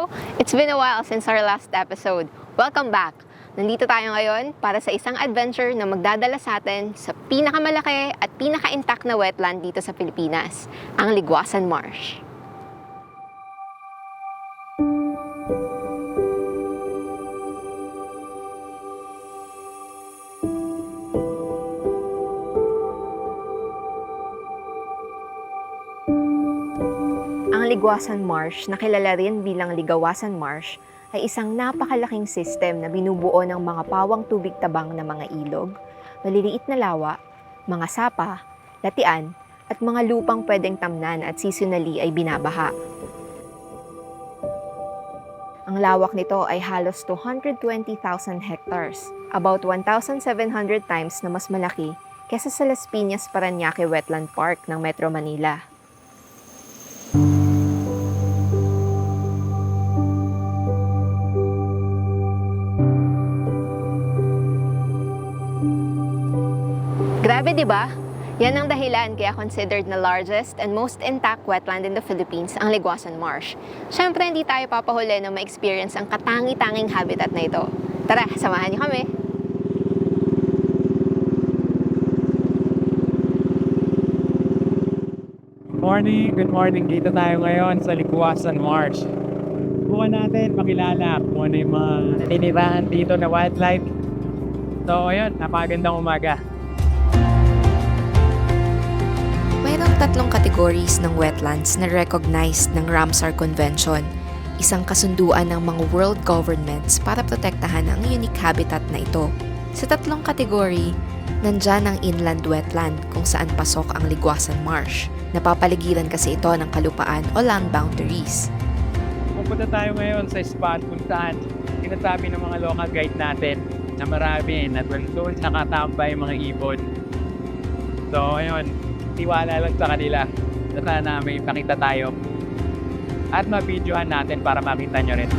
Hello! It's been a while since our last episode. Welcome back! Nandito tayo ngayon para sa isang adventure na magdadala sa atin sa pinakamalaki at pinaka-intact na wetland dito sa Pilipinas, ang Liguasan Marsh. Ang Liguasan Marsh, na kilala rin bilang Ligawasan Marsh, ay isang napakalaking sistem na binubuo ng mga pawang tubig tabang na mga ilog, maliliit na lawa, mga sapa, latian, at mga lupang pwedeng tamnan at seasonally ay binabaha. Ang lawak nito ay halos 220,000 hectares, about 1,700 times na mas malaki kesa sa Las Piñas Parañaque Wetland Park ng Metro Manila. Grabe, di ba? Yan ang dahilan kaya considered na largest and most intact wetland in the Philippines ang Liguasan Marsh. Siyempre, hindi tayo papahuli na ma-experience ang katangi-tanging habitat na ito. Tara, samahan niyo kami! Good morning. Dito tayo ngayon sa Liguasan Marsh. Subukan natin makilala kung ano yung mga naninirahan dito na wildlife. So, ayun, napakagandang umaga. Mayroong tatlong categories ng wetlands na recognized ng Ramsar Convention, isang kasunduan ng mga world governments para protektahan ang unique habitat na ito. Sa tatlong kategory, nandyan ang inland wetland kung saan pasok ang Liguasan Marsh. Napapaligiran kasi ito ng kalupaan o land boundaries. Pupunta tayo ngayon sa spot kung saan sinasabi ng mga local guide natin na marami na doon nakatambay mga ibon. So, ayun, tiwala lang sa kanila na sana may pakita tayo at mabidyohan natin para makita nyo rin.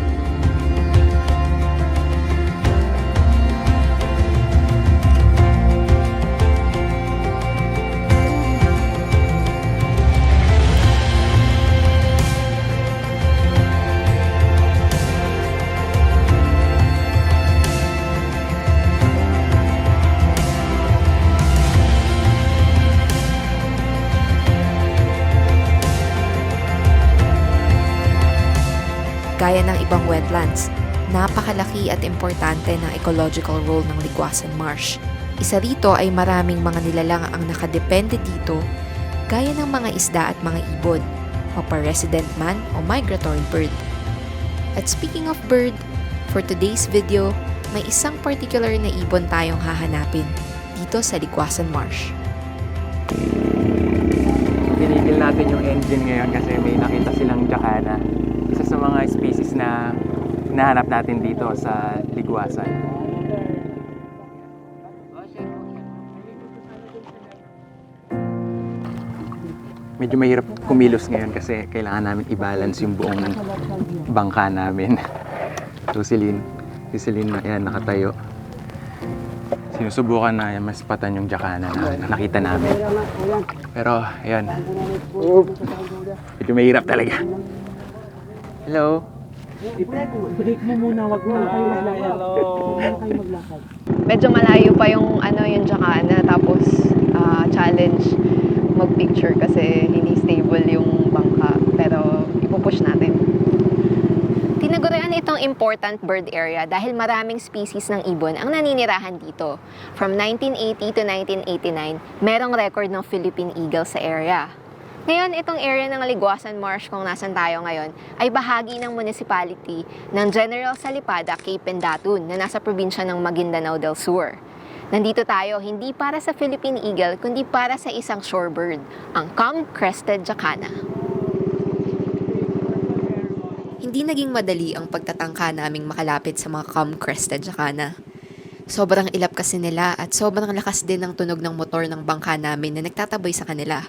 Gaya ng ibang wetlands, napakalaki at importante ng ecological role ng Liguasan Marsh. Isa rito ay maraming mga nilalang ang nakadepende dito, gaya ng mga isda at mga ibon, mapa-resident man o migratory bird. At speaking of bird, for today's video, may isang particular na ibon tayong hahanapin dito sa Liguasan Marsh. Tinigil natin yung engine ngayon kasi may nakita silang jacana. Isa sa mga species na hinahanap natin dito sa Liguasan. Medyo mahirap kumilos ngayon kasi kailangan namin i-balance yung buong bangka namin. So si Lynn na yan nakatayo. Sinusubukan na yan, maspatan yung jacana na nakita namin. Pero ayan, medyo mahirap talaga. Hello. Break mo muna, wag mo kayo maglakad. Wag kayo maglakad. Medyo malayo pa yung jacana, tapos challenge mag-picture kasi hindi stable yung bangka, pero ipupush natin. Tinagurian itong important bird area dahil maraming species ng ibon ang naninirahan dito. From 1980 to 1989, merong record ng Philippine Eagle sa area. Ngayon, itong area ng Liguasan Marsh kung nasan tayo ngayon ay bahagi ng municipality ng General Salipada, Cape Pendatun na nasa probinsya ng Maguindanao del Sur. Nandito tayo hindi para sa Philippine Eagle kundi para sa isang shorebird, ang Calm-crested jacana. Hindi naging madali ang pagtatangka naming makalapit sa mga calm-crested jacana. Sobrang ilap kasi nila at sobrang lakas din ng tunog ng motor ng bangka namin na nagtataboy sa kanila.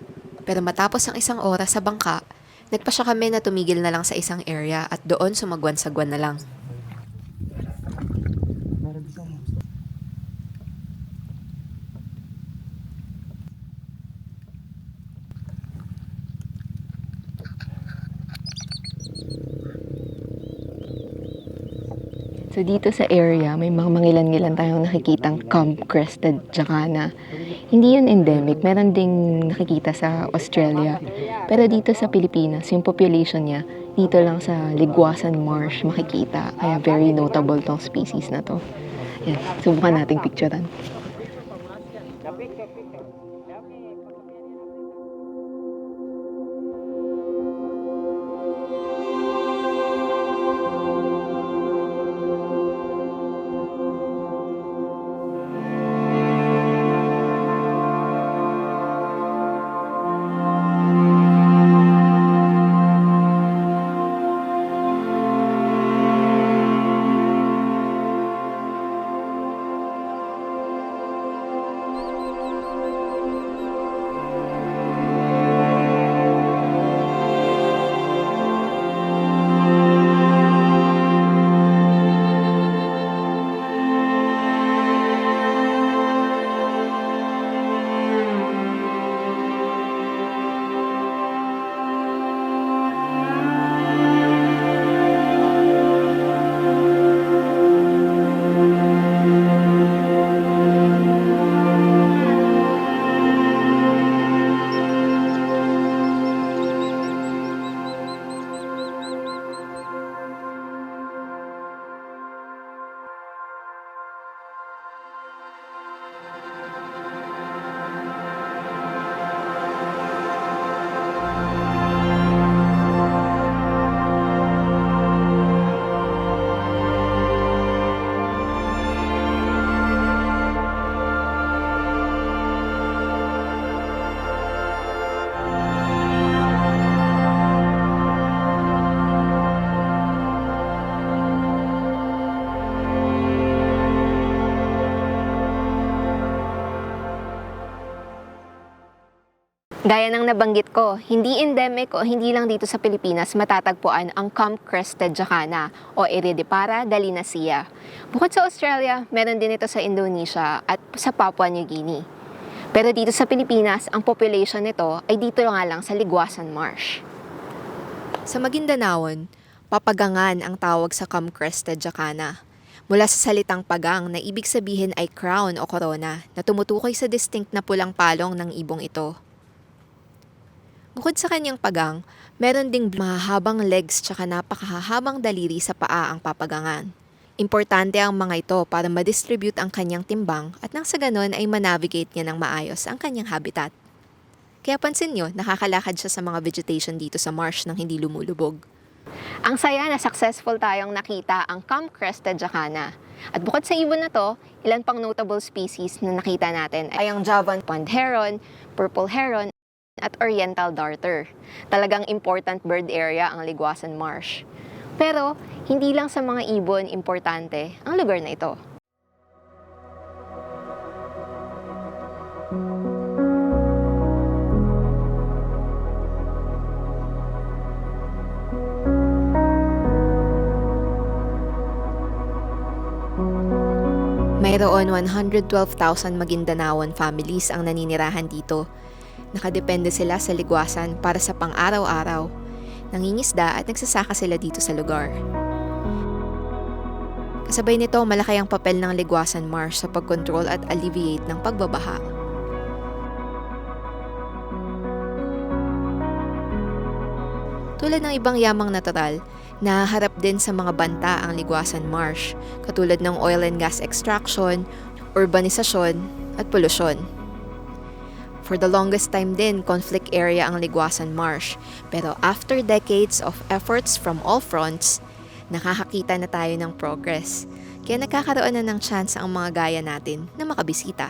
Pero matapos ang isang oras sa bangka, nagpasya kami na tumigil na lang sa isang area at doon sumagwan-sagwan na lang. So dito sa area, may mga mangilan-ngilan tayong nakikitang camp-crested jacana. Hindi yun endemic, meron ding nakikita sa Australia. Pero dito sa Pilipinas, yung population niya, dito lang sa Liguasan Marsh makikita. Kaya very notable tong species na to. Yan, subukan nating picturean. Gaya ng nabanggit ko, hindi endemic o hindi lang dito sa Pilipinas matatagpuan ang camp-crested jacana o Iridipara gallinaceae. Bukod sa Australia, meron din ito sa Indonesia at sa Papua New Guinea. Pero dito sa Pilipinas, ang population nito ay dito nga lang sa Liguasan Marsh. Sa Maguindanaon, papagangan ang tawag sa camp-crested jacana. Mula sa salitang pagang na ibig sabihin ay crown o corona na tumutukoy sa distinct na pulang palong ng ibong ito. Bukod sa kanyang pagang, meron ding mahahabang legs tsaka napakahahabang daliri sa paa ang papagangan. Importante ang mga ito para ma-distribute ang kanyang timbang at nang sa ganon ay ma-navigate niya ng maayos ang kanyang habitat. Kaya pansin nyo, nakakalakad siya sa mga vegetation dito sa marsh nang hindi lumulubog. Ang saya na successful tayong nakita ang camp-crested jacana. At bukod sa ibon na to, ilan pang notable species na nakita natin ay ang Javan pond heron, purple heron, at oriental darter. Talagang important bird area ang Liguasan Marsh. Pero, hindi lang sa mga ibon importante ang lugar na ito. Mayroon 112,000 Maguindanaon families ang naninirahan dito. Nakadepende sila sa Liguasan para sa pang-araw-araw. Nangingisda at nagsasaka sila dito sa lugar. Kasabay nito, malaki ang papel ng Liguasan Marsh sa pagkontrol at alleviate ng pagbabaha. Tulad ng ibang yamang natural, nahaharap din sa mga banta ang Liguasan Marsh, katulad ng oil and gas extraction, urbanisasyon, at polusyon. For the longest time din, conflict area ang Liguasan Marsh. Pero after decades of efforts from all fronts, nakakakita na tayo ng progress. Kaya nagkakaroon na ng chance ang mga gaya natin na makabisita.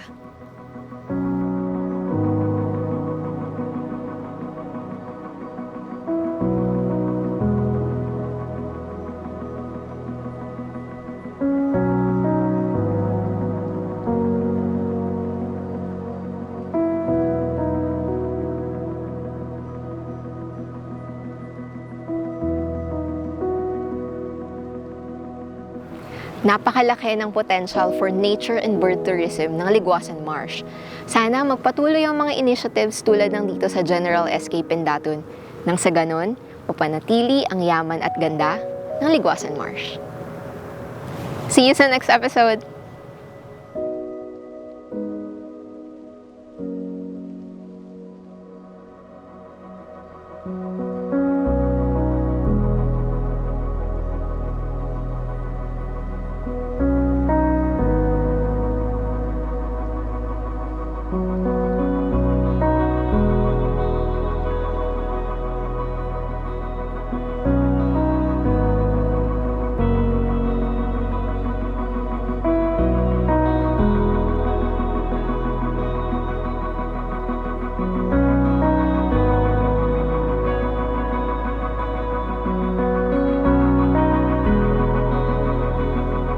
Napakalaki ng potential for nature and bird tourism ng Liguasan Marsh. Sana magpatuloy ang mga initiatives tulad ng dito sa General SK Pendatun. Nang sa ganon, mapanatili ang yaman at ganda ng Liguasan Marsh. See you sa next episode.